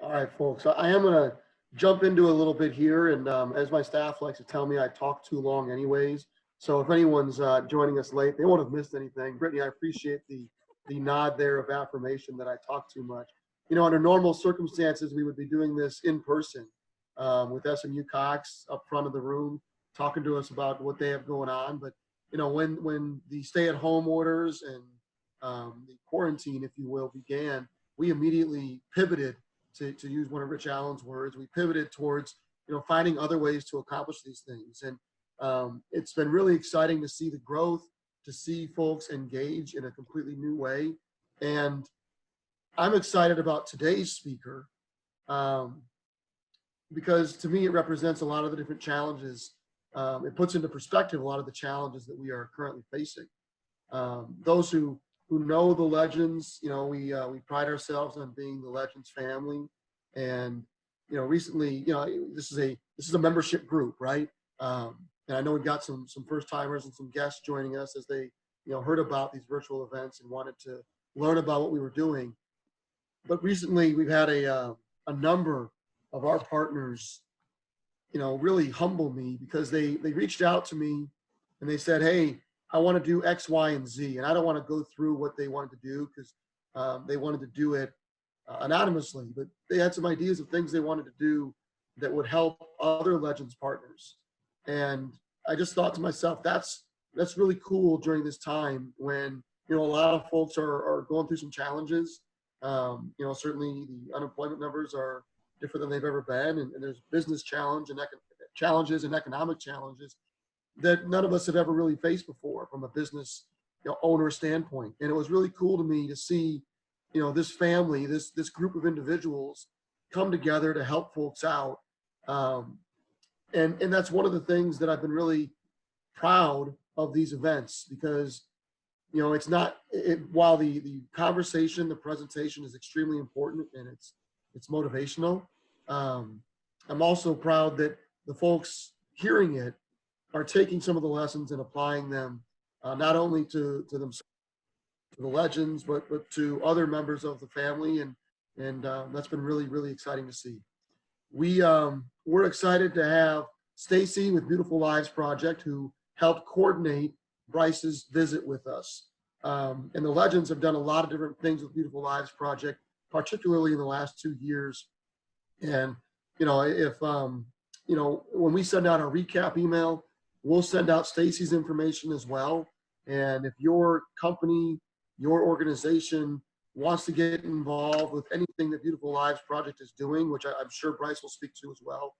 All right, folks. I am going to jump into a little bit here. And as my staff likes to tell me, I talk too long anyways. So if anyone's joining us late, they won't have missed anything. Brittany, I appreciate the nod there of affirmation that I talk too much. Under normal circumstances, we would be doing this in person with SMU Cox up front of the room, talking to us about what they have going on. But, when the stay-at-home orders and the quarantine, if you will, began, we immediately pivoted to use one of Rich Allen's words. We pivoted towards, finding other ways to accomplish these things. And it's been really exciting to see the growth, to see folks engage in a completely new way. And I'm excited about today's speaker because to me, it represents a lot of the different challenges. It puts into perspective a lot of the challenges that we are currently facing. Those who know the Legends, we pride ourselves on being the Legends family. And, recently, this is a membership group, right? And I know we've got some first timers and some guests joining us as they, heard about these virtual events and wanted to learn about what we were doing. But recently we've had a number of our partners, really humble me because they reached out to me and they said, hey, I want to do X, Y, and Z. And I don't want to go through what they wanted to do because they wanted to do it anonymously, but they had some ideas of things they wanted to do that would help other Legends partners. And I just thought to myself, that's really cool during this time when, a lot of folks are going through some challenges. Certainly the unemployment numbers are different than they've ever been. And there's business challenges and economic challenges that none of us have ever really faced before from a business owner standpoint. And it was really cool to me to see, this family, this group of individuals come together to help folks out. And that's one of the things that I've been really proud of these events because, it's not, while the conversation, the presentation is extremely important and it's motivational. I'm also proud that the folks hearing it are taking some of the lessons and applying them not only to themselves, to the Legends, but to other members of the family. And that's been really, really exciting to see. We're excited to have Stacy with Beautiful Lives Project, who helped coordinate Bryce's visit with us. And the Legends have done a lot of different things with Beautiful Lives Project, particularly in the last 2 years. And, if, when we send out our recap email, we'll send out Stacy's information as well. And if your company, your organization wants to get involved with anything that Beautiful Lives Project is doing, which I'm sure Bryce will speak to as well.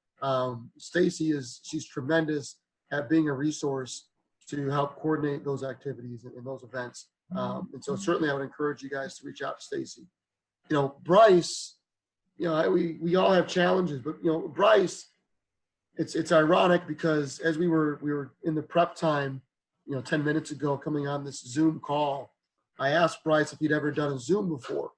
Stacy she's tremendous at being a resource to help coordinate those activities and those events. And so certainly I would encourage you guys to reach out to Stacy. Bryce, we all have challenges, but Bryce, it's ironic because as we were in the prep time, 10 minutes ago coming on this Zoom call, I asked Bryce if he'd ever done a Zoom before.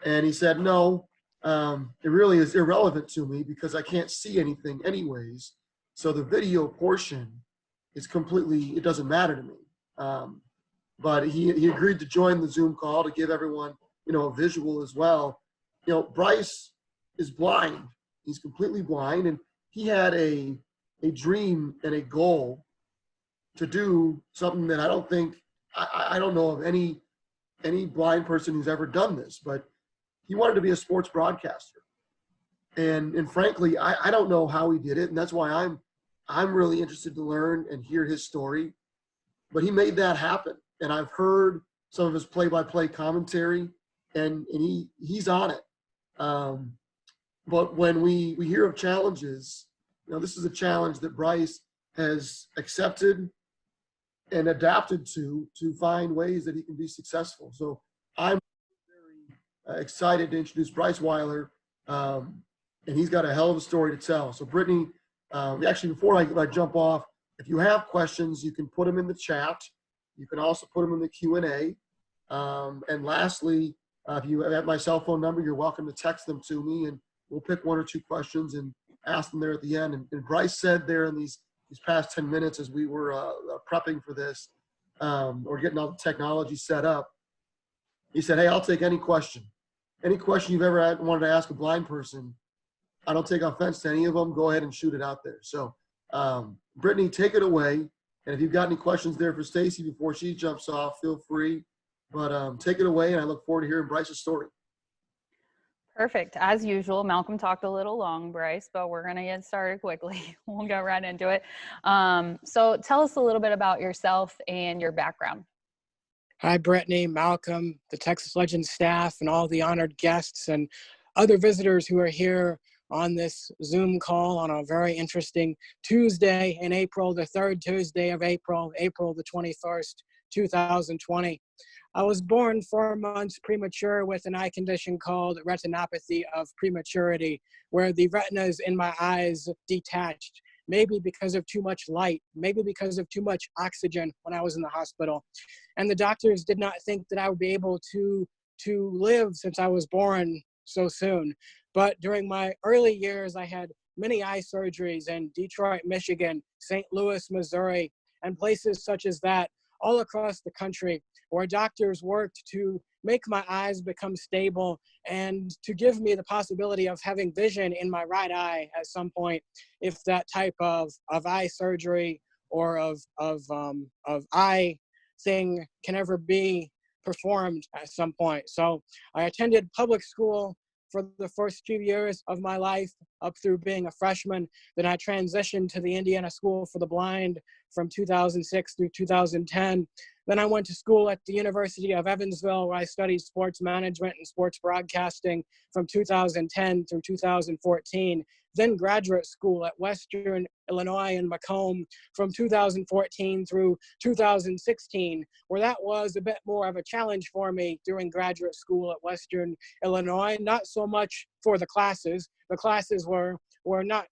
And he said, no, it really is irrelevant to me because I can't see anything anyways. So the video portion is it doesn't matter to me. But he agreed to join the Zoom call to give everyone, a visual as well. Bryce is blind. He's completely blind. And he had a dream and a goal to do something that I don't think, I don't know of any blind person who's ever done this, but he wanted to be a sports broadcaster. And frankly, I don't know how he did it. And that's why I'm really interested to learn and hear his story, but he made that happen. And I've heard some of his play-by-play commentary and he's on it. But when we hear of challenges, this is a challenge that Bryce has accepted and adapted to find ways that he can be successful. So I'm very excited to introduce Bryce Weiler, and he's got a hell of a story to tell. So Brittany, actually before I jump off, if you have questions, you can put them in the chat. You can also put them in the Q&A. And lastly, if you have my cell phone number, you're welcome to text them to me, and we'll pick one or two questions and ask them there at the end. And Bryce said there in these past 10 minutes as we were prepping for this or getting all the technology set up, he said, hey, I'll take any question. any question you've ever wanted to ask a blind person, I don't take offense to any of them. Go ahead and shoot it out there. So, Brittany, take it away. And if you've got any questions there for Stacy before she jumps off, feel free. But take it away, and I look forward to hearing Bryce's story. Perfect. As usual, Malcolm talked a little long, Bryce, but we're going to get started quickly. We'll get right into it. So tell us a little bit about yourself and your background. Hi, Brittany, Malcolm, the Texas Legends staff, and all the honored guests and other visitors who are here on this Zoom call on a very interesting Tuesday in April, the third Tuesday of April, April the 21st, 2020. I was born 4 months premature with an eye condition called retinopathy of prematurity, where the retinas in my eyes detached, maybe because of too much light, maybe because of too much oxygen when I was in the hospital. And the doctors did not think that I would be able to live since I was born so soon. But during my early years, I had many eye surgeries in Detroit, Michigan, St. Louis, Missouri, and places such as that all across the country, where doctors worked to make my eyes become stable and to give me the possibility of having vision in my right eye at some point, if that type of eye surgery or of eye thing can ever be performed at some point. So I attended public school for the first few years of my life up through being a freshman. Then I transitioned to the Indiana School for the Blind from 2006 through 2010. Then I went to school at the University of Evansville, where I studied sports management and sports broadcasting from 2010 through 2014. Then graduate school at Western Illinois in Macomb from 2014 through 2016, where that was a bit more of a challenge for me during graduate school at Western Illinois. Not so much for the classes. The classes were not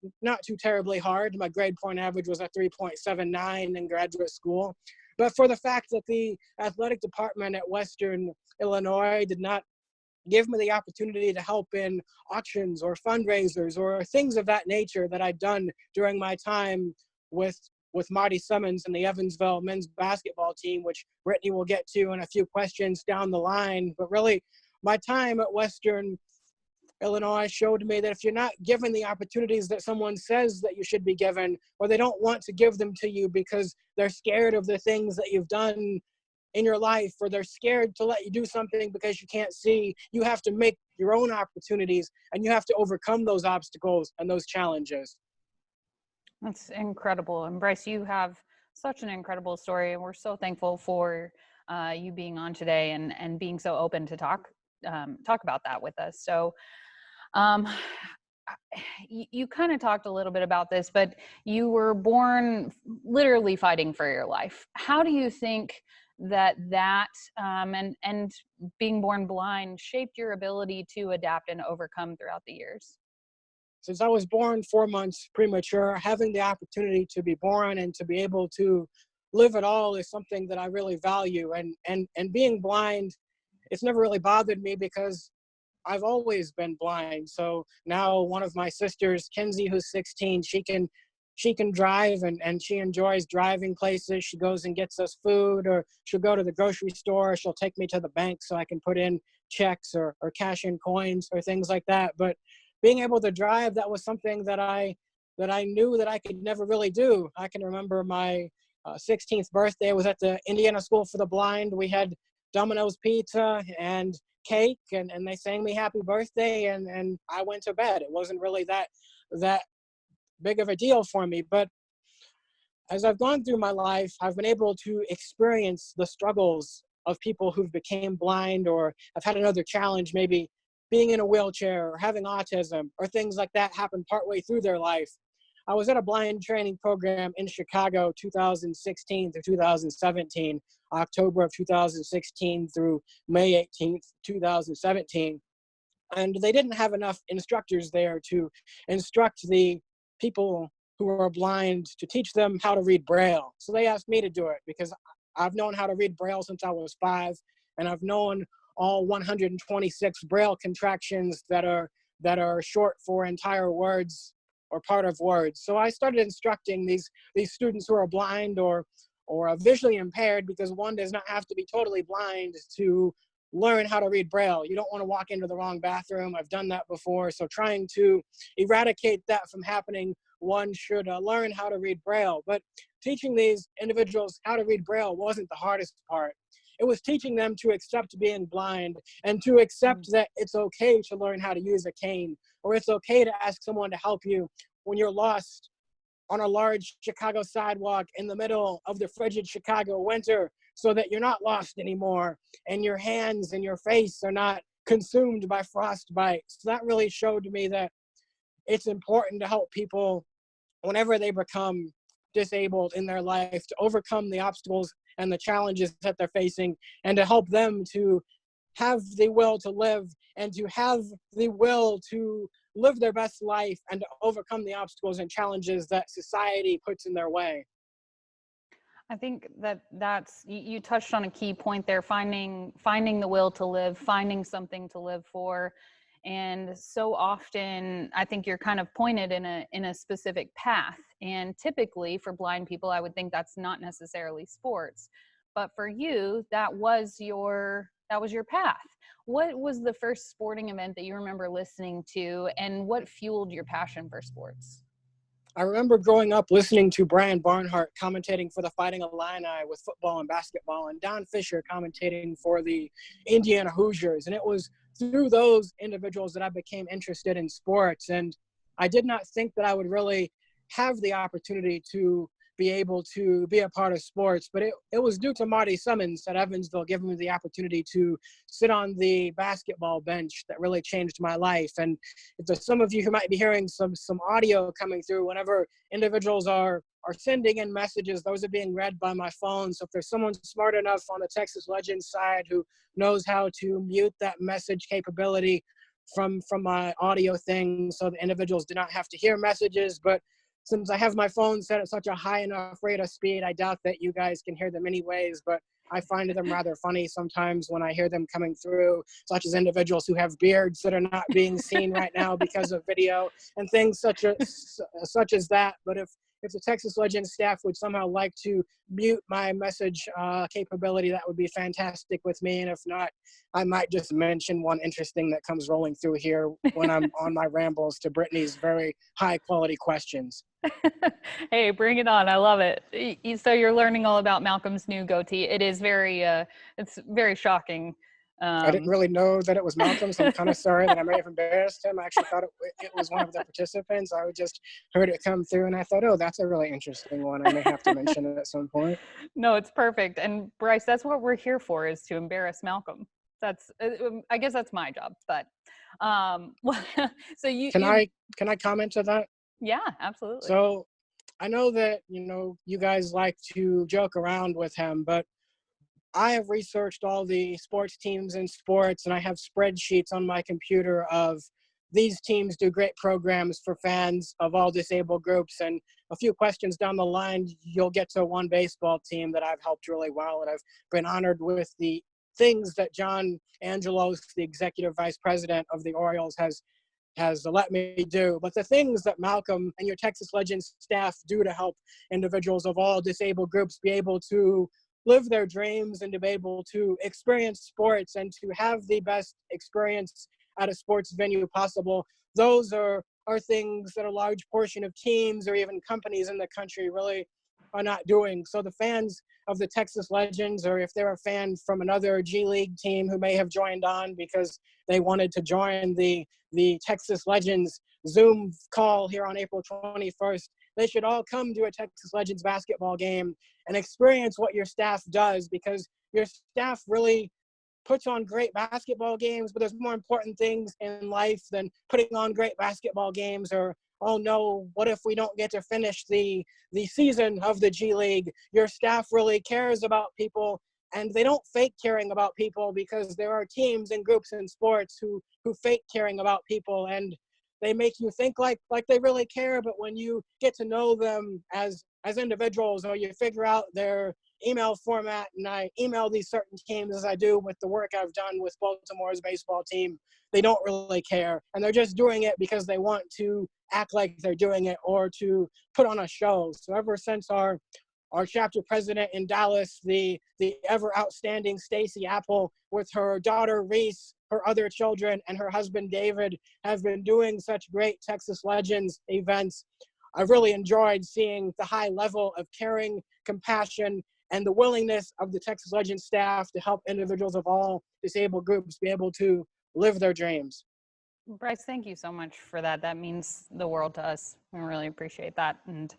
too terribly hard. My grade point average was a 3.79 in graduate school. But for the fact that the athletic department at Western Illinois did not give me the opportunity to help in auctions or fundraisers or things of that nature that I'd done during my time with Marty Simmons and the Evansville men's basketball team, which Brittany will get to in a few questions down the line. But really, my time at Western Illinois showed me that if you're not given the opportunities that someone says that you should be given, or they don't want to give them to you because they're scared of the things that you've done in your life, or they're scared to let you do something because you can't see, you have to make your own opportunities and you have to overcome those obstacles and those challenges. That's incredible. And Bryce, you have such an incredible story, and we're so thankful for you being on today and being so open to talk about that with us. So you kind of talked a little bit about this, but you were born literally fighting for your life. How do you think that and being born blind shaped your ability to adapt and overcome throughout the years? Since I was born 4 months premature, having the opportunity to be born and to be able to live at all is something that I really value. And being blind, it's never really bothered me because I've always been blind. So now one of my sisters, Kenzie, who's 16, she can drive and she enjoys driving places. She goes and gets us food, or she'll go to the grocery store. She'll take me to the bank so I can put in checks or cash in coins or things like that. But being able to drive, that was something that I knew that I could never really do. I can remember my 16th birthday was at the Indiana School for the Blind. We had Domino's pizza and cake, and they sang me happy birthday, and I went to bed. It wasn't really that big of a deal for me. But as I've gone through my life, I've been able to experience the struggles of people who've became blind or have had another challenge, maybe being in a wheelchair or having autism or things like that happen partway through their life. I was at a blind training program in Chicago 2016 through 2017, October of 2016 through May 18th, 2017. And they didn't have enough instructors there to instruct the people who are blind, to teach them how to read Braille. So they asked me to do it because I've known how to read Braille since I was 5, and I've known all 126 Braille contractions that are short for entire words or part of words. So I started instructing these students who are blind or visually impaired, because one does not have to be totally blind to learn how to read Braille. You don't want to walk into the wrong bathroom. I've done that before. So trying to eradicate that from happening, one should learn how to read Braille. But teaching these individuals how to read Braille wasn't the hardest part. It was teaching them to accept being blind and to accept that it's okay to learn how to use a cane, or it's okay to ask someone to help you when you're lost on a large Chicago sidewalk in the middle of the frigid Chicago winter, so that you're not lost anymore and your hands and your face are not consumed by frostbite. So that really showed me that it's important to help people whenever they become disabled in their life to overcome the obstacles and the challenges that they're facing, and to help them to have the will to live and to have the will to live their best life and to overcome the obstacles and challenges that society puts in their way. I think that's you touched on a key point there, finding the will to live, finding something to live for. And so often I think you're kind of pointed in a specific path. And typically for blind people, I would think that's not necessarily sports. But for you, that was your path. What was the first sporting event that you remember listening to, and what fueled your passion for sports? I remember growing up listening to Brian Barnhart commentating for the Fighting Illini with football and basketball, and Don Fisher commentating for the Indiana Hoosiers. And it was through those individuals that I became interested in sports. And I did not think that I would really have the opportunity to be able to be a part of sports, but it was due to Marty Simmons at Evansville giving me the opportunity to sit on the basketball bench that really changed my life. And if there's some of you who might be hearing some audio coming through, whenever individuals are sending in messages, those are being read by my phone. So if there's someone smart enough on the Texas Legends side who knows how to mute that message capability from my audio thing so the individuals do not have to hear messages. But since I have my phone set at such a high enough rate of speed, I doubt that you guys can hear them anyways, but I find them rather funny sometimes when I hear them coming through, such as individuals who have beards that are not being seen right now because of video and things such as that. But if the Texas Legends staff would somehow like to mute my message capability, that would be fantastic with me. And if not, I might just mention one interesting that comes rolling through here when I'm on my rambles to Brittany's very high quality questions. Hey, bring it on. I love it. So you're learning all about Malcolm's new goatee. It is it's very shocking. I didn't really know that it was Malcolm, so I'm kind of sorry that I may have embarrassed him. I actually thought it was one of the participants. I just heard it come through, and I thought, oh, that's a really interesting one. I may have to mention it at some point. No, it's perfect. And Bryce, that's what we're here for, is to embarrass Malcolm. I guess that's my job. But so Can I comment to that? Yeah, absolutely. So I know that, you guys like to joke around with him, but I have researched all the sports teams in sports, and I have spreadsheets on my computer of these teams do great programs for fans of all disabled groups. And a few questions down the line, you'll get to one baseball team that I've helped really well. And I've been honored with the things that John Angelos, the executive vice president of the Orioles, has let me do. But the things that Malcolm and your Texas Legends staff do to help individuals of all disabled groups be able to live their dreams and to be able to experience sports and to have the best experience at a sports venue possible, those are things that a large portion of teams or even companies in the country really are not doing. So the fans of the Texas Legends, or if they're a fan from another G League team who may have joined on because they wanted to join the Texas Legends Zoom call here on April 21st, they should all come to a Texas Legends basketball game and experience what your staff does, because your staff really puts on great basketball games, but there's more important things in life than putting on great basketball games. Or, oh no, what if we don't get to finish the season of the G League? Your staff really cares about people, and they don't fake caring about people, because there are teams and groups in sports who fake caring about people, and they make you think like they really care. But when you get to know them as individuals, or you figure out their email format, and I email these certain teams as I do with the work I've done with Baltimore's baseball team, they don't really care. And they're just doing it because they want to act like they're doing it or to put on a show. So ever since our our chapter president in Dallas, the ever outstanding Stacy Apple, with her daughter Reese, her other children, and her husband David, have been doing such great Texas Legends events. I've really enjoyed seeing the high level of caring, compassion, and the willingness of the Texas Legends staff to help individuals of all disabled groups be able to live their dreams. Bryce, thank you so much for that. That means the world to us. We really appreciate that. And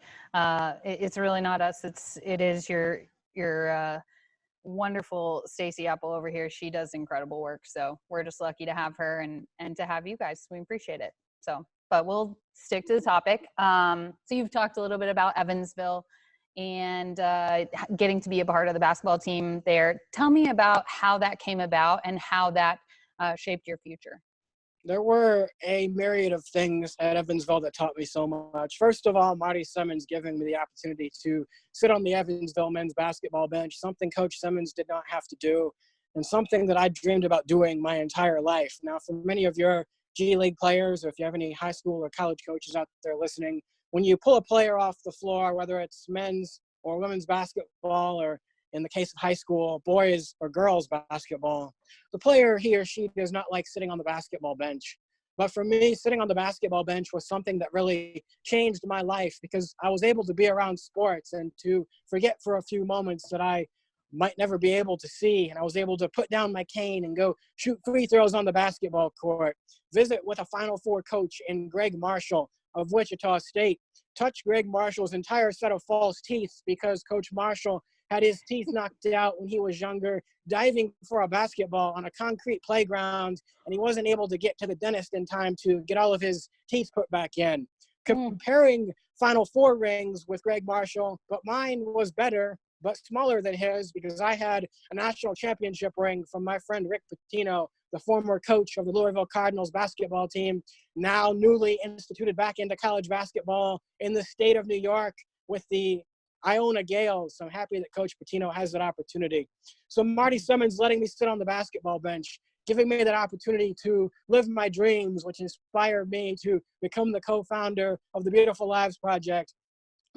it's really not us. It is your wonderful Stacy Apple over here. She does incredible work. So we're just lucky to have her and to have you guys. We appreciate it. So, but we'll stick to the topic. So you've talked a little bit about Evansville and getting to be a part of the basketball team there. Tell me about how that came about and how that shaped your future. There were a myriad of things at Evansville that taught me so much. First of all, Marty Simmons giving me the opportunity to sit on the Evansville men's basketball bench, something Coach Simmons did not have to do, and something that I dreamed about doing my entire life. Now, for many of your G League players, or if you have any high school or college coaches out there listening, when you pull a player off the floor, whether it's men's or women's basketball, or in the case of high school, boys or girls basketball, the player, he or she, does not like sitting on the basketball bench. But for me, sitting on the basketball bench was something that really changed my life, because I was able to be around sports and to forget for a few moments that I might never be able to see. And I was able to put down my cane and go shoot free throws on the basketball court, visit with a Final Four coach in Greg Marshall of Wichita State, touch Greg Marshall's entire set of false teeth because Coach Marshall had his teeth knocked out when he was younger, diving for a basketball on a concrete playground, and he wasn't able to get to the dentist in time to get all of his teeth put back in. Comparing Final Four rings with Greg Marshall, but mine was better, but smaller than his, because I had a national championship ring from my friend Rick Pitino, the former coach of the Louisville Cardinals basketball team, now newly instituted back into college basketball in the state of New York with the Iona Gales. So I'm happy that Coach Pitino has that opportunity. So Marty Simmons letting me sit on the basketball bench, giving me that opportunity to live my dreams, which inspired me to become the co-founder of the Beautiful Lives Project.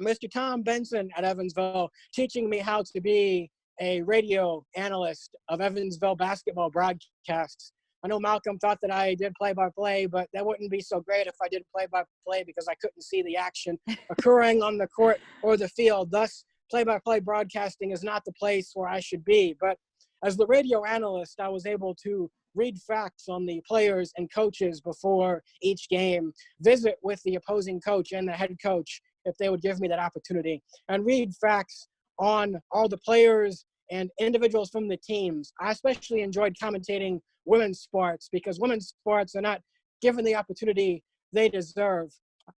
Mr. Tom Benson at Evansville teaching me how to be a radio analyst of Evansville basketball broadcasts. I know Malcolm thought that I did play-by-play, but that wouldn't be so great if I did play-by-play, because I couldn't see the action occurring on the court or the field. Thus, play-by-play broadcasting is not the place where I should be. But as the radio analyst, I was able to read facts on the players and coaches before each game, visit with the opposing coach and the head coach if they would give me that opportunity, and read facts on all the players and individuals from the teams. I especially enjoyed commentating women's sports, because women's sports are not given the opportunity they deserve.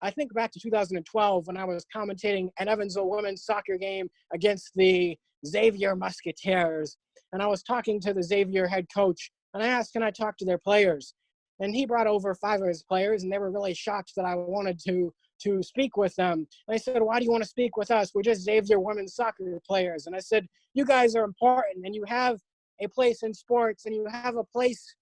I think back to 2012 when I was commentating an Evansville women's soccer game against the Xavier Musketeers. And I was talking to the Xavier head coach, and I asked, can I talk to their players? And he brought over 5 of his players, and they were really shocked that I wanted to speak with them. And I said, why do you want to speak with us? We're just Xavier women's soccer players. And I said, you guys are important, and you have a place in sports, and you have a place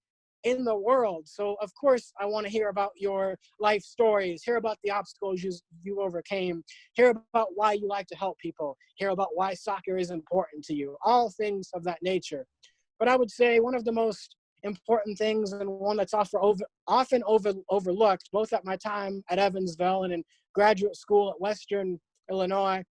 in the world. So of course I want to hear about your life stories, hear about the obstacles you overcame, hear about why you like to help people, hear about why soccer is important to you, all things of that nature. But I would say one of the most important things, and one that's often overlooked, both at my time at Evansville and in graduate school at Western Illinois,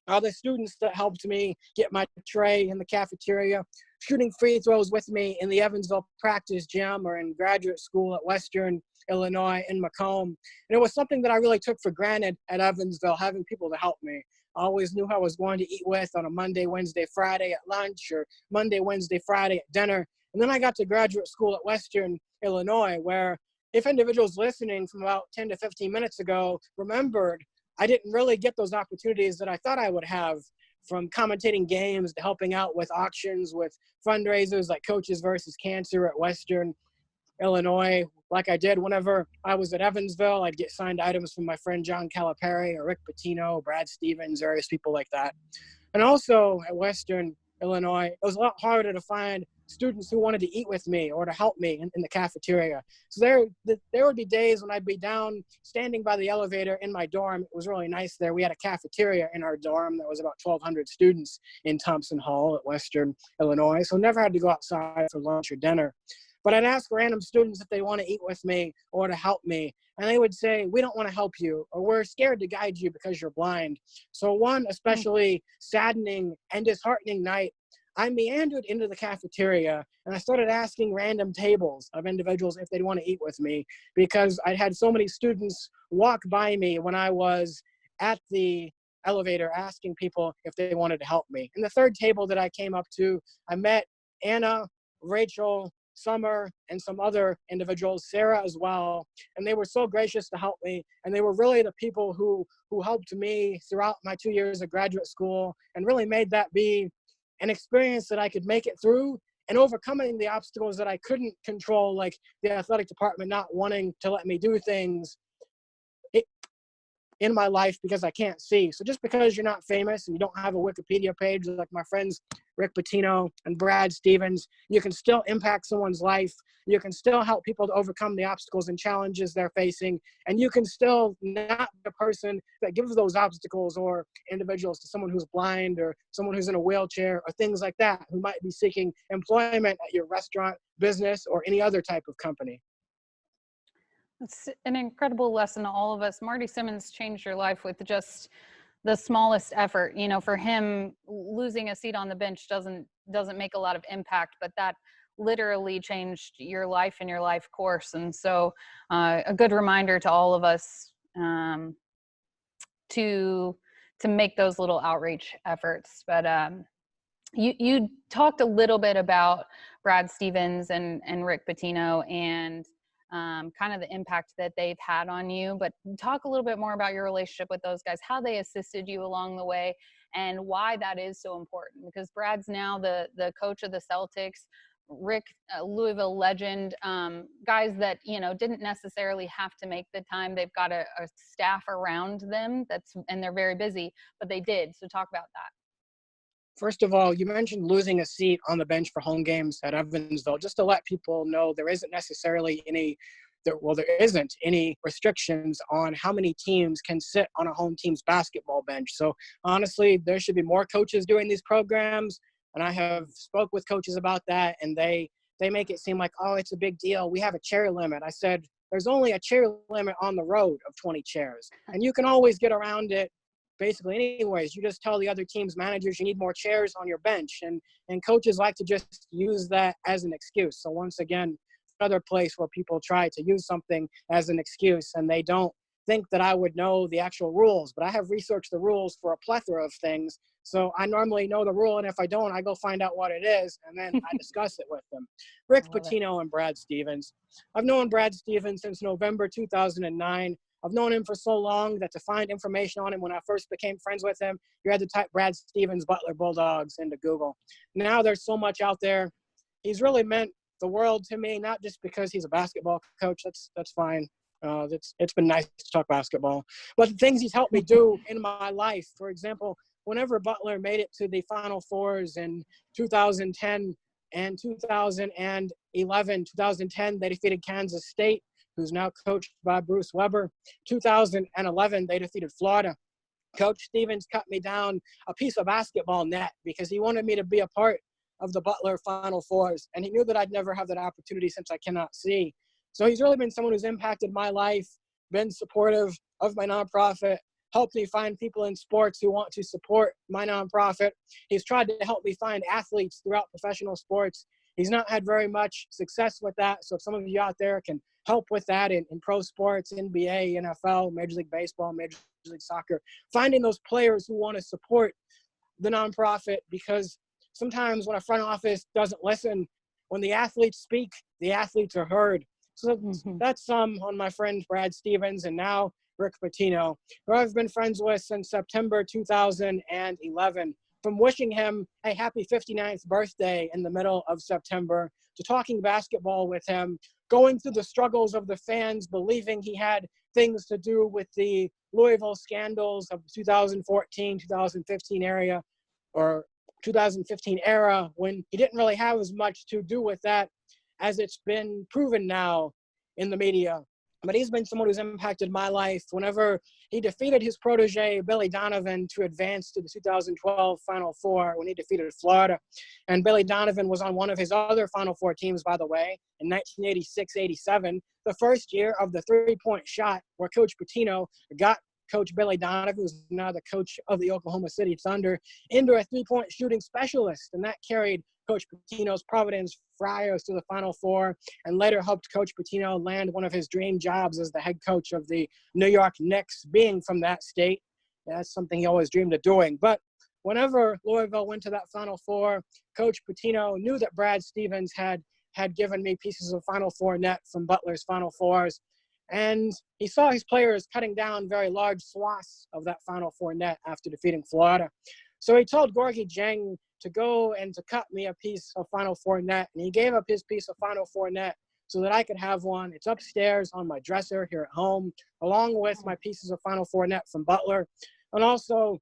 are the students that helped me get my tray in the cafeteria, shooting free throws with me in the Evansville practice gym, or in graduate school at Western Illinois in Macomb. And it was something that I really took for granted at Evansville, having people to help me. I always knew who I was going to eat with on a Monday, Wednesday, Friday at lunch, or Monday, Wednesday, Friday at dinner. And then I got to graduate school at Western Illinois, where if individuals listening from about 10 to 15 minutes ago remembered, I didn't really get those opportunities that I thought I would have, from commentating games to helping out with auctions, with fundraisers like Coaches versus Cancer at Western Illinois. Like I did whenever I was at Evansville, I'd get signed items from my friend John Calipari or Rick Pitino, Brad Stevens, various people like that. And also at Western Illinois, it was a lot harder to find students who wanted to eat with me or to help me in the cafeteria. So there would be days when I'd be down standing by the elevator in my dorm. It was really nice there. We had a cafeteria in our dorm that was about 1,200 students in Thompson Hall at Western Illinois. So never had to go outside for lunch or dinner. But I'd ask random students if they want to eat with me or to help me. And they would say, we don't want to help you, or we're scared to guide you because you're blind. So one especially saddening and disheartening night, I meandered into the cafeteria and I started asking random tables of individuals if they'd want to eat with me, because I'd had so many students walk by me when I was at the elevator asking people if they wanted to help me. And the third table that I came up to, I met Anna, Rachel, Summer, and some other individuals, Sarah as well, and they were so gracious to help me, and they were really the people who helped me throughout my 2 years of graduate school and really made that be an experience that I could make it through, and overcoming the obstacles that I couldn't control, like the athletic department not wanting to let me do things in my life because I can't see. So just because you're not famous and you don't have a Wikipedia page like my friends Rick Pitino and Brad Stevens, you can still impact someone's life. You can still help people to overcome the obstacles and challenges they're facing. And you can still not be a person that gives those obstacles or individuals to someone who's blind or someone who's in a wheelchair or things like that, who might be seeking employment at your restaurant, business, or any other type of company. It's an incredible lesson to all of us. Marty Simmons changed your life with just the smallest effort. You know, for him, losing a seat on the bench doesn't make a lot of impact, but that literally changed your life and your life course. And so a good reminder to all of us to make those little outreach efforts. But you talked a little bit about Brad Stevens and Rick Pitino and kind of the impact that they've had on you, but talk a little bit more about your relationship with those guys, how they assisted you along the way, and why that is so important. Because Brad's now the coach of the Celtics, Rick, Louisville legend, guys that, you know, didn't necessarily have to make the time. They've got a staff around them and they're very busy, but they did. So talk about that. First of all, you mentioned losing a seat on the bench for home games at Evansville. Just to let people know, there isn't any restrictions on how many teams can sit on a home team's basketball bench. So honestly, there should be more coaches doing these programs. And I have spoke with coaches about that, and they make it seem like, oh, it's a big deal. We have a chair limit. I said, there's only a chair limit on the road of 20 chairs, and you can always get around it. Basically, anyways, you just tell the other team's managers you need more chairs on your bench, and coaches like to just use that as an excuse. So once again, another place where people try to use something as an excuse, and they don't think that I would know the actual rules. But I have researched the rules for a plethora of things, so I normally know the rule, and if I don't, I go find out what it is, and then I discuss it with them. Rick Pitino and Brad Stevens. I've known Brad Stevens since November 2009. I've known him for so long that to find information on him when I first became friends with him, you had to type Brad Stevens Butler Bulldogs into Google. Now there's so much out there. He's really meant the world to me, not just because he's a basketball coach. That's fine. It's been nice to talk basketball. But the things he's helped me do in my life, for example, whenever Butler made it to the Final Fours in 2010 and 2011, 2010, they defeated Kansas State, who's now coached by Bruce Weber. 2011, they defeated Florida. Coach Stevens cut me down a piece of basketball net because he wanted me to be a part of the Butler Final Fours, and he knew that I'd never have that opportunity since I cannot see. So he's really been someone who's impacted my life, been supportive of my nonprofit, helped me find people in sports who want to support my nonprofit. He's tried to help me find athletes throughout professional sports. He's not had very much success with that, so if some of you out there can help with that in pro sports, NBA, NFL, Major League Baseball, Major League Soccer, finding those players who want to support the nonprofit, because sometimes when a front office doesn't listen, when the athletes speak, the athletes are heard. So that's on my friend Brad Stevens, and now Rick Pitino, who I've been friends with since September 2011. From wishing him a happy 59th birthday in the middle of September, to talking basketball with him, going through the struggles of the fans, believing he had things to do with the Louisville scandals of 2014, 2015 area, or 2015 era when he didn't really have as much to do with that as it's been proven now in the media. But he's been someone who's impacted my life. Whenever he defeated his protege, Billy Donovan, to advance to the 2012 Final Four when he defeated Florida. And Billy Donovan was on one of his other Final Four teams, by the way, in 1986-87, the first year of the three-point shot where Coach Pitino got Coach Billy Donovan, who's now the coach of the Oklahoma City Thunder, into a three-point shooting specialist. And that carried Coach Pitino's Providence Friars to the Final Four, and later helped Coach Pitino land one of his dream jobs as the head coach of the New York Knicks, being from that state. That's something he always dreamed of doing. But whenever Louisville went to that Final Four, Coach Pitino knew that Brad Stevens had given me pieces of Final Four net from Butler's Final Fours. And he saw his players cutting down very large swaths of that Final Four net after defeating Florida. So he told Gorgie Jang to go and to cut me a piece of Final Four net. And he gave up his piece of Final Four net so that I could have one. It's upstairs on my dresser here at home, along with my pieces of Final Four net from Butler. And also,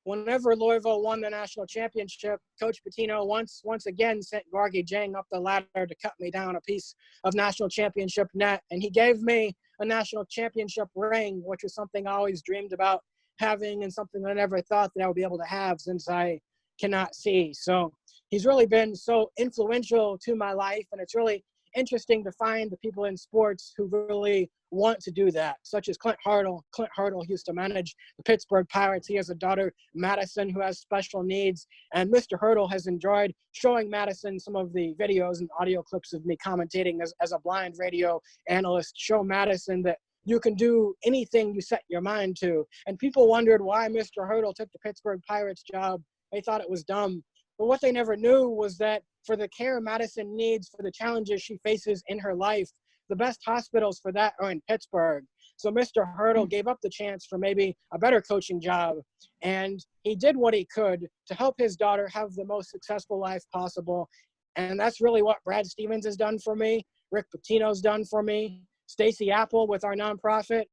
whenever Louisville won the national championship, Coach Pitino once again sent Gorgie Jang up the ladder to cut me down a piece of national championship net. And he gave me a national championship ring, which was something I always dreamed about having and something I never thought that I would be able to have since I cannot see. So he's really been so influential to my life, and it's really interesting to find the people in sports who really want to do that, such as Clint Hartle. Clint Hartle used to manage the Pittsburgh Pirates. He has a daughter, Madison, who has special needs, and Mr. Hartle has enjoyed showing Madison some of the videos and audio clips of me commentating as a blind radio analyst, show Madison that you can do anything you set your mind to. And people wondered why Mr. Hartle took the Pittsburgh Pirates job. They thought it was dumb. But what they never knew was that for the care Madison needs, for the challenges she faces in her life, the best hospitals for that are in Pittsburgh. So Mr. Hartle gave up the chance for maybe a better coaching job. And he did what he could to help his daughter have the most successful life possible. And that's really what Brad Stevens has done for me, Rick Pitino's done for me, Stacy Apple with our nonprofit,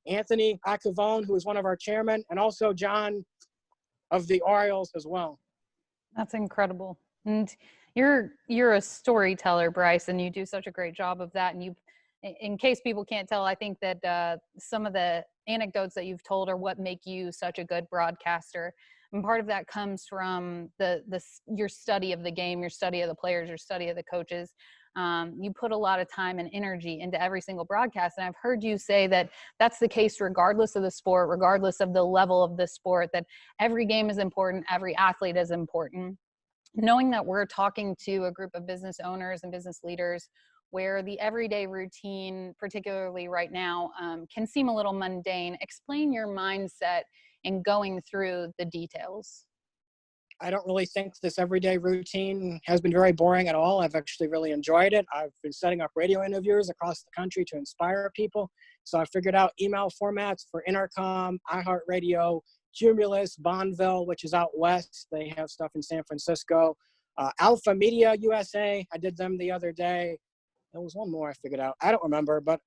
Anthony Acavone, who is one of our chairmen, and also John of the Orioles as well. That's incredible. And you're a storyteller, Bryce, and you do such a great job of that. And in case people can't tell, I think that some of the anecdotes that you've told are what make you such a good broadcaster. And part of that comes from your study of the game, your study of the players, your study of the coaches. You put a lot of time and energy into every single broadcast. And I've heard you say that that's the case regardless of the sport, regardless of the level of the sport, that every game is important, every athlete is important. Knowing that we're talking to a group of business owners and business leaders where the everyday routine, particularly right now, can seem a little mundane, explain your mindset in going through the details. I don't really think this everyday routine has been very boring at all. I've actually really enjoyed it. I've been setting up radio interviews across the country to inspire people. So I figured out email formats for Intercom, iHeartRadio, Cumulus, Bonneville, which is out west. They have stuff in San Francisco. Alpha Media USA, I did them the other day. There was one more I figured out. I don't remember, but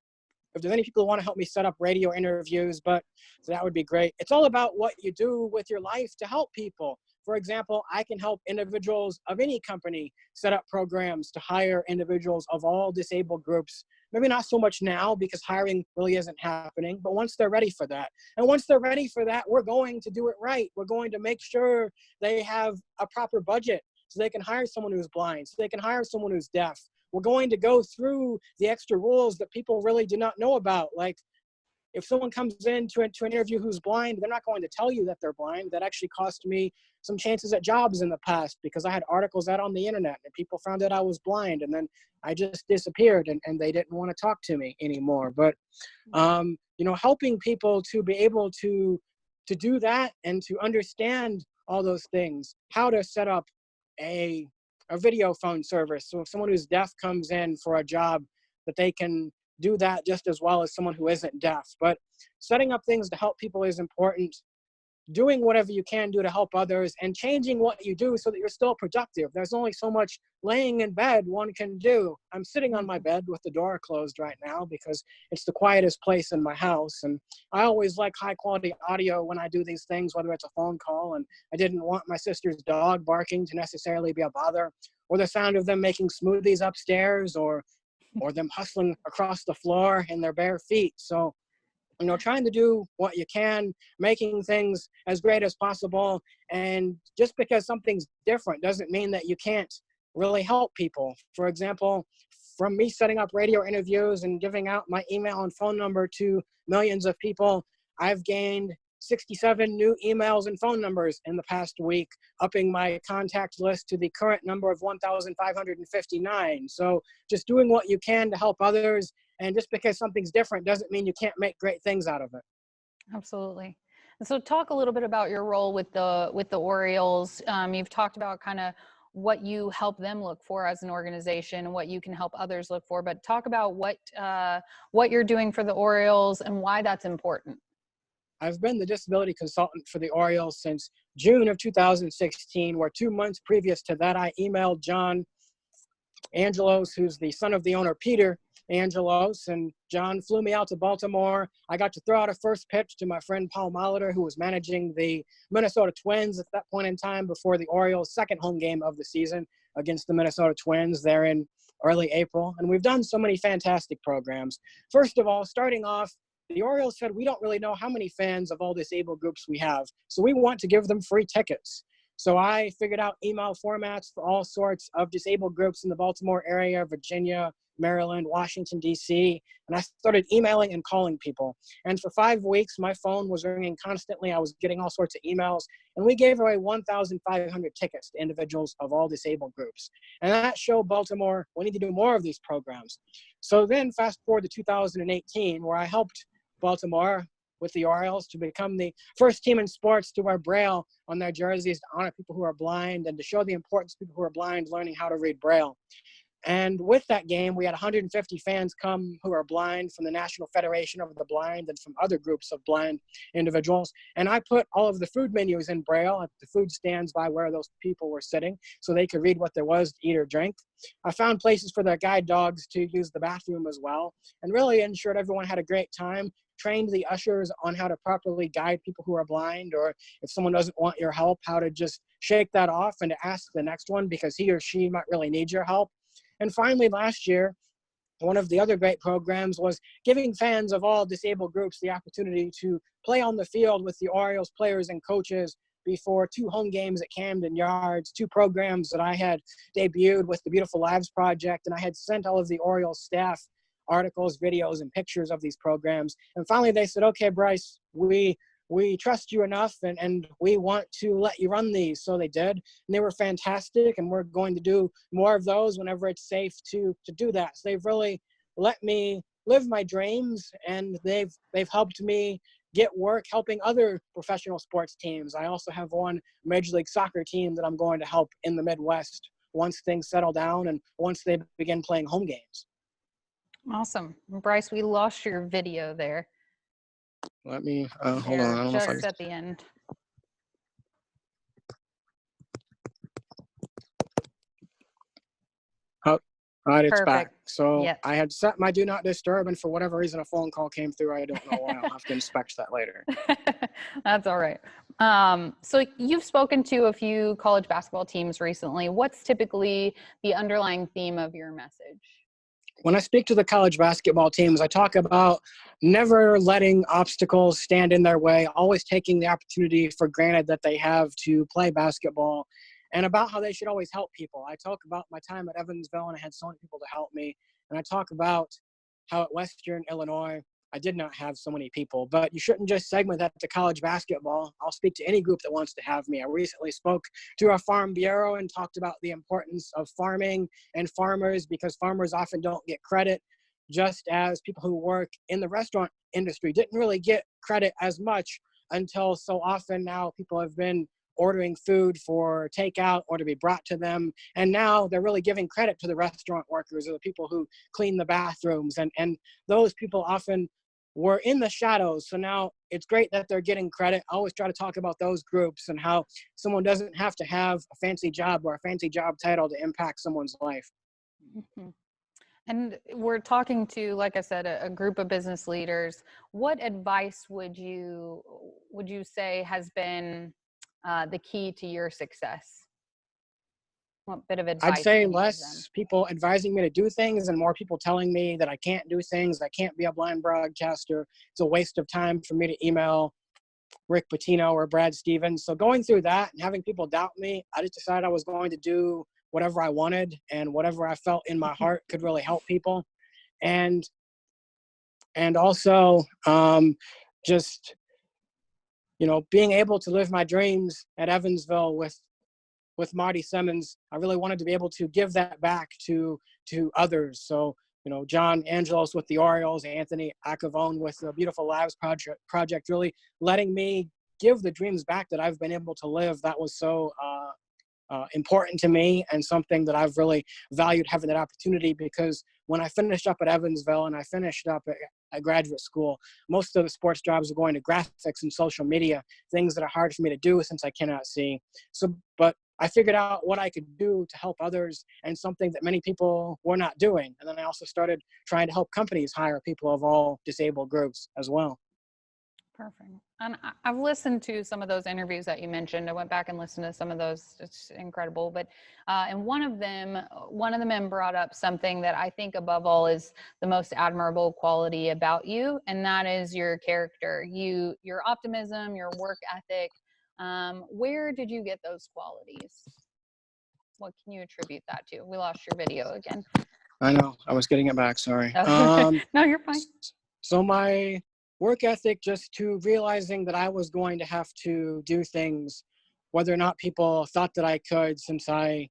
if there's any people who want to help me set up radio interviews, but that would be great. It's all about what you do with your life to help people. For example, I can help individuals of any company set up programs to hire individuals of all disabled groups. Maybe not so much now because hiring really isn't happening, but once they're ready for that. And once they're ready for that, we're going to do it right. We're going to make sure they have a proper budget so they can hire someone who's blind, so they can hire someone who's deaf. We're going to go through the extra rules that people really do not know about. Like if someone comes into an interview who's blind, they're not going to tell you that they're blind. That actually cost me some chances at jobs in the past because I had articles out on the internet and people found out I was blind and then I just disappeared and they didn't want to talk to me anymore. But, helping people to be able to do that and to understand all those things, how to set up a video phone service. So if someone who's deaf comes in for a job, that they can do that just as well as someone who isn't deaf. But setting up things to help people is important. doing whatever you can do to help others and changing what you do so that you're still productive. There's only so much laying in bed one can do. I'm sitting on my bed with the door closed right now because it's the quietest place in my house. And I always like high quality audio when I do these things, whether it's a phone call, and I didn't want my sister's dog barking to necessarily be a bother, or the sound of them making smoothies upstairs, or them hustling across the floor in their bare feet. So, trying to do what you can, making things as great as possible. And just because something's different doesn't mean that you can't really help people. For example, from me setting up radio interviews and giving out my email and phone number to millions of people, I've gained 67 new emails and phone numbers in the past week, upping my contact list to the current number of 1,559. So just doing what you can to help others. And just because something's different doesn't mean you can't make great things out of it. Absolutely. And so talk a little bit about your role with the Orioles. You've talked about kind of what you help them look for as an organization and what you can help others look for, but talk about what you're doing for the Orioles and why that's important. I've been the disability consultant for the Orioles since June of 2016, where 2 months previous to that, I emailed John Angelos, who's the son of the owner, Peter Angelos, and John flew me out to Baltimore. I got to throw out a first pitch to my friend Paul Molitor, who was managing the Minnesota Twins at that point in time before the Orioles' second home game of the season against the Minnesota Twins there in early April. And we've done so many fantastic programs. First of all, starting off, the Orioles said, we don't really know how many fans of all disabled groups we have, so we want to give them free tickets. So I figured out email formats for all sorts of disabled groups in the Baltimore area, Virginia, Maryland, Washington, D.C., and I started emailing and calling people. And for 5 weeks, my phone was ringing constantly. I was getting all sorts of emails, and we gave away 1,500 tickets to individuals of all disabled groups. And that showed Baltimore, we need to do more of these programs. So then fast forward to 2018, where I helped Baltimore with the Orioles to become the first team in sports to wear Braille on their jerseys to honor people who are blind and to show the importance of people who are blind learning how to read Braille. And with that game, we had 150 fans come who are blind from the National Federation of the Blind and from other groups of blind individuals. And I put all of the food menus in Braille at the food stands by where those people were sitting so they could read what there was to eat or drink. I found places for their guide dogs to use the bathroom as well, and really ensured everyone had a great time. Trained the ushers on how to properly guide people who are blind, or if someone doesn't want your help, how to just shake that off and to ask the next one because he or she might really need your help. And finally, last year, one of the other great programs was giving fans of all disabled groups the opportunity to play on the field with the Orioles players and coaches before 2 home games at Camden Yards, 2 programs that I had debuted with the Beautiful Lives Project, and I had sent all of the Orioles staff articles, videos, and pictures of these programs. And finally they said, okay, Bryce, we trust you enough and we want to let you run these. So they did, and they were fantastic, and we're going to do more of those whenever it's safe to do that. So they've really let me live my dreams, and they've helped me get work helping other professional sports teams. I also have one Major League Soccer team that I'm going to help in the Midwest once things settle down and once they begin playing home games. Awesome. Bryce, we lost your video there. Let me, hold on. I don't know if I just at the end. Oh, all right, it's Perfect. back. So Yep. I had set my do not disturb, and for whatever reason, a phone call came through. I don't know why. I'll have to inspect that later. That's all right. So you've spoken to a few college basketball teams recently. What's typically the underlying theme of your message? When I speak to the college basketball teams, I talk about never letting obstacles stand in their way, always taking the opportunity for granted that they have to play basketball, and about how they should always help people. I talk about my time at Evansville, and I had so many people to help me. And I talk about how at Western Illinois, I did not have so many people, but you shouldn't just segment that to college basketball. I'll speak to any group that wants to have me. I recently spoke to our Farm Bureau and talked about the importance of farming and farmers, because farmers often don't get credit, just as people who work in the restaurant industry didn't really get credit as much until so often now people have been ordering food for takeout or to be brought to them. And now they're really giving credit to the restaurant workers or the people who clean the bathrooms. And those people often were in the shadows. So now it's great that they're getting credit. I always try to talk about those groups and how someone doesn't have to have a fancy job or a fancy job title to impact someone's life. Mhm. And we're talking to, like I said, a group of business leaders. What advice would you say has been the key to your success? What bit of I'd advice say can you give them? less people advising me to do things and more people telling me that I can't do things. I can't be a blind broadcaster. It's a waste of time for me to email Rick Pitino or Brad Stevens. So going through that and having people doubt me, I just decided I was going to do whatever I wanted and whatever I felt in my heart could really help people. And also just, being able to live my dreams at Evansville with Marty Simmons. I really wanted to be able to give that back to others. So, John Angelos with the Orioles, Anthony Acavone with the Beautiful Lives project, really letting me give the dreams back that I've been able to live. That was so important to me and something that I've really valued having that opportunity, because when I finished up at Evansville and I finished up at graduate school, most of the sports jobs are going to graphics and social media, things that are hard for me to do since I cannot see. But I figured out what I could do to help others and something that many people were not doing. And then I also started trying to help companies hire people of all disabled groups as well. Perfect. And I've listened to some of those interviews that you mentioned. I went back and listened to some of those. It's incredible. But and one of the men brought up something that I think above all is the most admirable quality about you, and that is your character, your optimism, your work ethic. Where did you get those qualities? What can you attribute that to? We lost your video again. I know. I was getting it back. Sorry. No, you're fine. So my work ethic, just to realizing that I was going to have to do things, whether or not people thought that I could, since I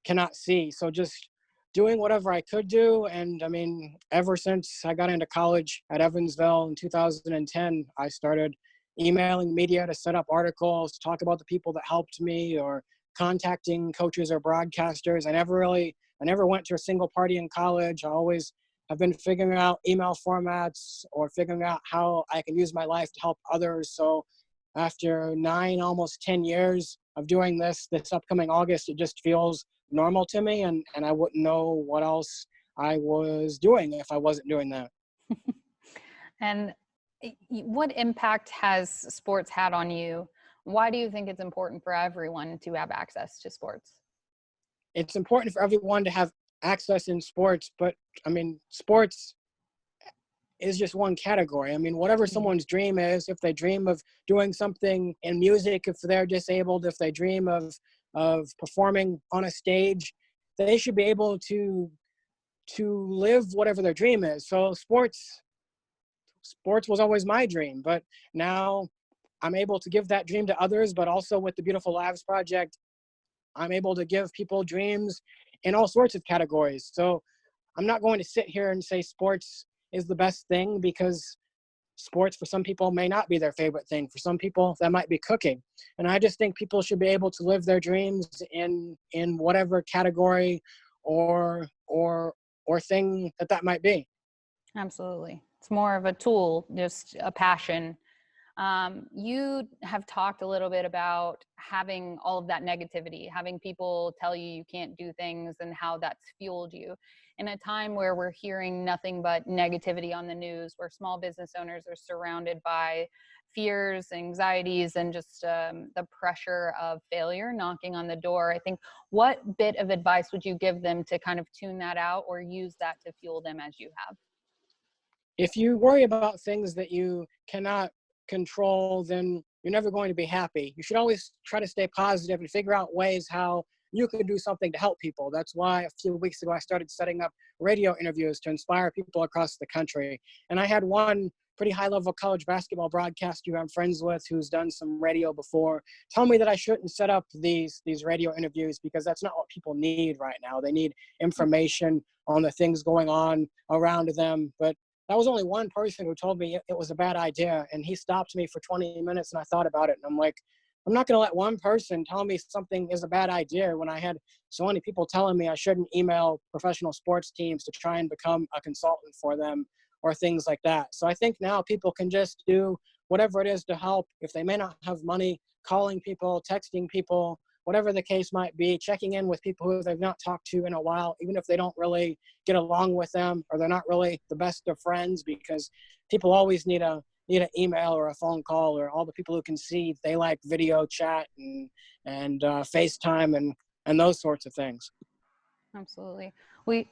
cannot see. So just doing whatever I could do. And I mean, ever since I got into college at Evansville in 2010, I started emailing media to set up articles, to talk about the people that helped me, or contacting coaches or broadcasters. I never went to a single party in college. I always have been figuring out email formats or figuring out how I can use my life to help others. So after 9, almost 10 years of doing this upcoming August, it just feels normal to me, and I wouldn't know what else I was doing if I wasn't doing that. And what impact has sports had on you? Why do you think it's important for everyone to have access to sports? It's important for everyone to have access in sports, but I mean, sports is just one category. I mean, whatever someone's dream is, if they dream of doing something in music, if they're disabled, if they dream of performing on a stage, they should be able to live whatever their dream is. So sports was always my dream, but now I'm able to give that dream to others. But also with the Beautiful Lives project, I'm able to give people dreams in all sorts of categories. So I'm not going to sit here and say sports is the best thing, because sports for some people may not be their favorite thing. For some people, that might be cooking. And I just think people should be able to live their dreams in whatever category or thing that might be. Absolutely. It's more of a tool, just a passion. You have talked a little bit about having all of that negativity, having people tell you can't do things, and how that's fueled you. In a time where we're hearing nothing but negativity on the news, where small business owners are surrounded by fears, anxieties, and just the pressure of failure knocking on the door, I think, what bit of advice would you give them to kind of tune that out or use that to fuel them as you have? If you worry about things that you cannot control, then you're never going to be happy. You should always try to stay positive and figure out ways how you can do something to help people. That's why a few weeks ago I started setting up radio interviews to inspire people across the country. And I had one pretty high-level college basketball broadcaster who I'm friends with, who's done some radio before, tell me that I shouldn't set up these radio interviews, because that's not what people need right now. They need information on the things going on around them. But that was only one person who told me it was a bad idea. And he stopped me for 20 minutes and I thought about it. And I'm like, I'm not going to let one person tell me something is a bad idea when I had so many people telling me I shouldn't email professional sports teams to try and become a consultant for them, or things like that. So I think now people can just do whatever it is to help. If they may not have money, calling people, texting people, whatever the case might be, checking in with people who they've not talked to in a while, even if they don't really get along with them or they're not really the best of friends, because people always need an email or a phone call, or all the people who can see, they like video chat and FaceTime and those sorts of things. Absolutely.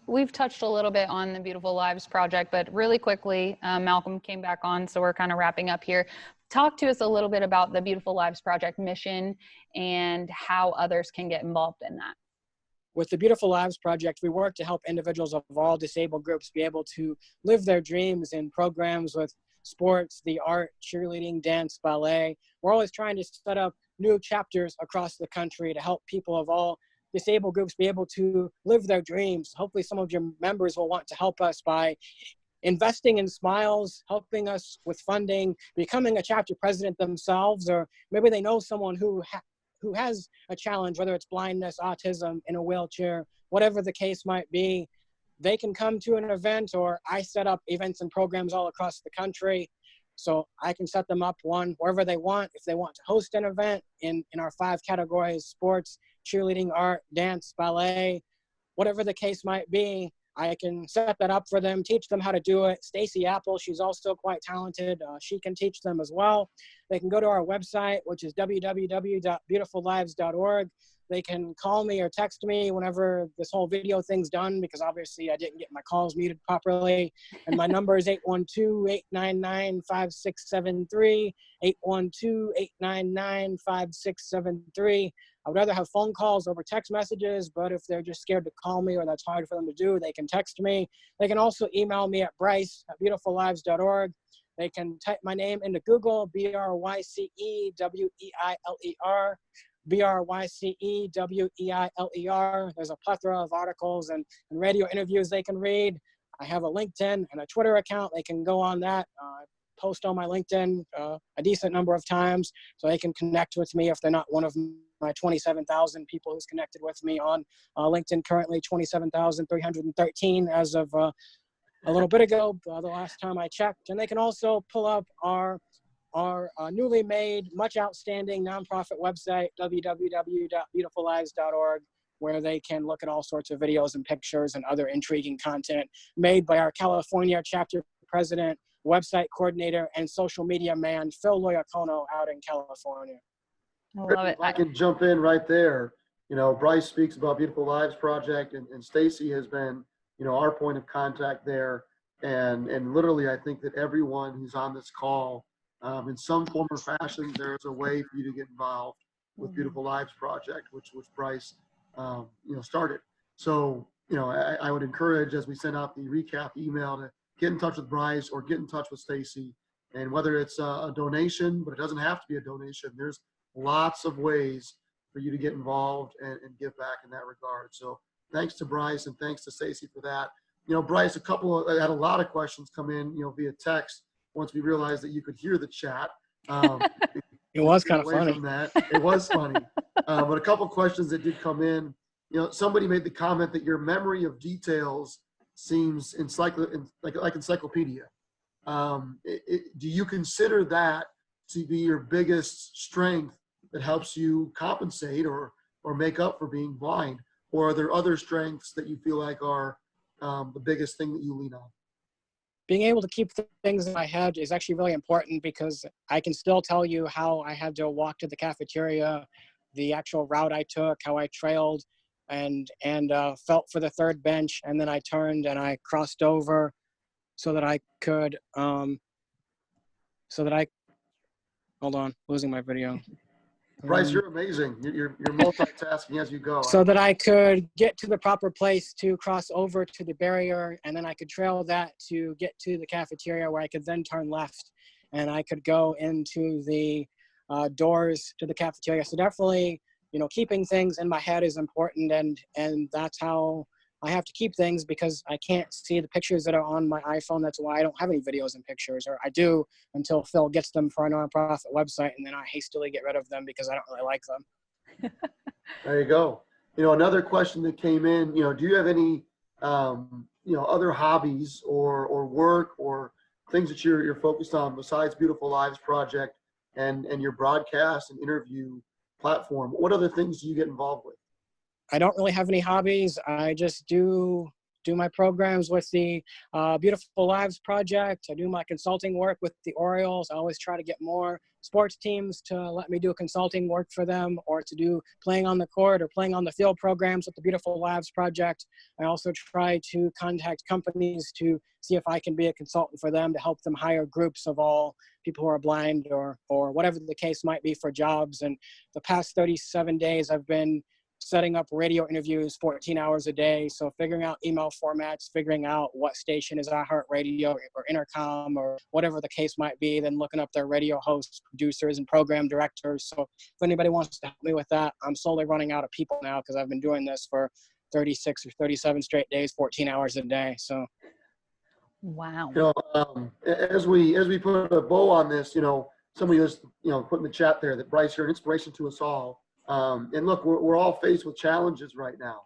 We've touched a little bit on the Beautiful Lives Project, but really quickly, Malcolm came back on, so we're kind of wrapping up here. Talk to us a little bit about the Beautiful Lives Project mission and how others can get involved in that. With the Beautiful Lives Project, we work to help individuals of all disabled groups be able to live their dreams in programs with sports, the art, cheerleading, dance, ballet. We're always trying to set up new chapters across the country to help people of all disabled groups be able to live their dreams. Hopefully some of your members will want to help us by investing in smiles, helping us with funding, becoming a chapter president themselves, or maybe they know someone who has a challenge, whether it's blindness, autism, in a wheelchair, whatever the case might be. They can come to an event, or I set up events and programs all across the country. So I can set them up one wherever they want. If they want to host an event in our 5 categories: sports, cheerleading, art, dance, ballet, whatever the case might be, I can set that up for them, teach them how to do it. Stacy Apple, she's also quite talented. She can teach them as well. They can go to our website, which is www.beautifullives.org. They can call me or text me whenever this whole video thing's done, because obviously I didn't get my calls muted properly. And my number is 812-899-5673, 812-899-5673. I would rather have phone calls over text messages, but if they're just scared to call me or that's hard for them to do, they can text me. They can also email me at bryce@beautifullives.org. They can type my name into Google, BRYCEWEILER, BRYCEWEILER. There's a plethora of articles and radio interviews they can read. I have a LinkedIn and a Twitter account. They can go on that. Post on my LinkedIn a decent number of times, so they can connect with me if they're not one of my 27,000 people who's connected with me on LinkedIn. Currently 27,313 as of a little bit ago, the last time I checked. And they can also pull up our newly made, much outstanding nonprofit website, www.beautifullives.org, where they can look at all sorts of videos and pictures and other intriguing content made by our California chapter president, website coordinator, and social media man, Phil Loyacono, out in California. I love it. If I can jump in right there, Bryce speaks about Beautiful Lives Project, and Stacy has been, our point of contact there. And literally, I think that everyone who's on this call, in some form or fashion, there's a way for you to get involved with Beautiful Lives Project, which Bryce, started. So, I would encourage, as we send out the recap email, to get in touch with Bryce or get in touch with Stacy. And whether it's a donation, but it doesn't have to be a donation, there's lots of ways for you to get involved and give back in that regard. So thanks to Bryce and thanks to Stacy for that. Bryce, I had a lot of questions come in, via text once we realized that you could hear the chat. It was kind of funny. It was funny. But a couple questions that did come in. Somebody made the comment that your memory of details seems like encyclopedia. Do you consider that to be your biggest strength that helps you compensate or make up for being blind? Or are there other strengths that you feel like are the biggest thing that you lean on? Being able to keep things in my head is actually really important, because I can still tell you how I had to walk to the cafeteria, the actual route I took, how I trailed and felt for the third bench, and then I turned and I crossed over so that I could hold on, losing my video. Bryce, you're amazing. You're multitasking as you go. So that I could get to the proper place to cross over to the barrier, and then I could trail that to get to the cafeteria, where I could then turn left and I could go into the doors to the cafeteria. So definitely, keeping things in my head is important, and that's how I have to keep things, because I can't see the pictures that are on my iPhone. That's why I don't have any videos and pictures, or I do until Phil gets them for our nonprofit website, and then I hastily get rid of them because I don't really like them. There you go. Another question that came in, do you have any other hobbies or work or things that you're focused on besides Beautiful Lives Project and your broadcast and interview platform? What other things do you get involved with? I don't really have any hobbies. I just do my programs with the Beautiful Lives Project. I do my consulting work with the Orioles. I always try to get more sports teams to let me do consulting work for them, or to do playing on the court or playing on the field programs with the Beautiful Lives Project. I also try to contact companies to see if I can be a consultant for them to help them hire groups of all people who are blind or whatever the case might be for jobs. And the past 37 days I've been setting up radio interviews 14 hours a day. So figuring out email formats, figuring out what station is iHeartRadio or Intercom or whatever the case might be, then looking up their radio hosts, producers, and program directors. So if anybody wants to help me with that, I'm slowly running out of people now because I've been doing this for 36 or 37 straight days, 14 hours a day. So. Wow. As we put a bow on this, somebody just, put in the chat there that Bryce, you're an inspiration to us all. And look, we're all faced with challenges right now.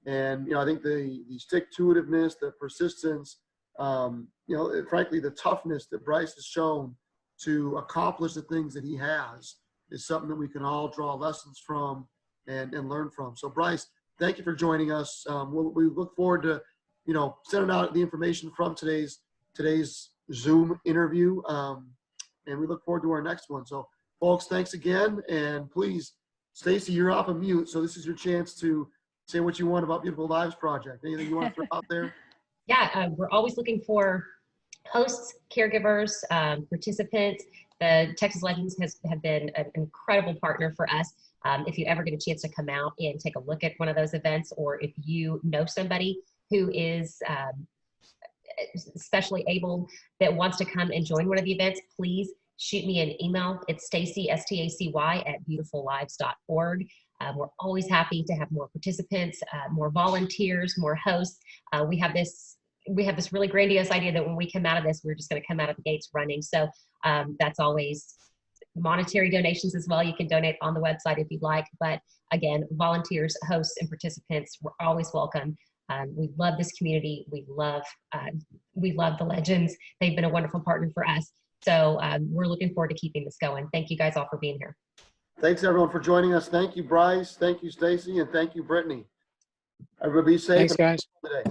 And, I think the stick-to-itiveness, the persistence, frankly, the toughness that Bryce has shown to accomplish the things that he has is something that we can all draw lessons from and learn from. So, Bryce, thank you for joining us. We look forward to, sending out the information from today's Zoom interview. And we look forward to our next one. So, folks, thanks again. And please, Stacy, you're off of mute, so this is your chance to say what you want about Beautiful Lives Project. Anything you want to throw out there? Yeah, we're always looking for hosts, caregivers, participants. The Texas Legends have been an incredible partner for us. If you ever get a chance to come out and take a look at one of those events, or if you know somebody who is especially able that wants to come and join one of the events, please shoot me an email. It's Stacy, Stacy @beautifullives.org. We're always happy to have more participants, more volunteers, more hosts. We have this really grandiose idea that when we come out of this, we're just going to come out of the gates running. So that's always monetary donations as well. You can donate on the website if you'd like. But again, volunteers, hosts, and participants, we're always welcome. We love this community. We love the Legends. They've been a wonderful partner for us. So we're looking forward to keeping this going. Thank you guys all for being here. Thanks, everyone, for joining us. Thank you, Bryce. Thank you, Stacy. And thank you, Brittany. Everybody be safe. Thanks, guys. Today.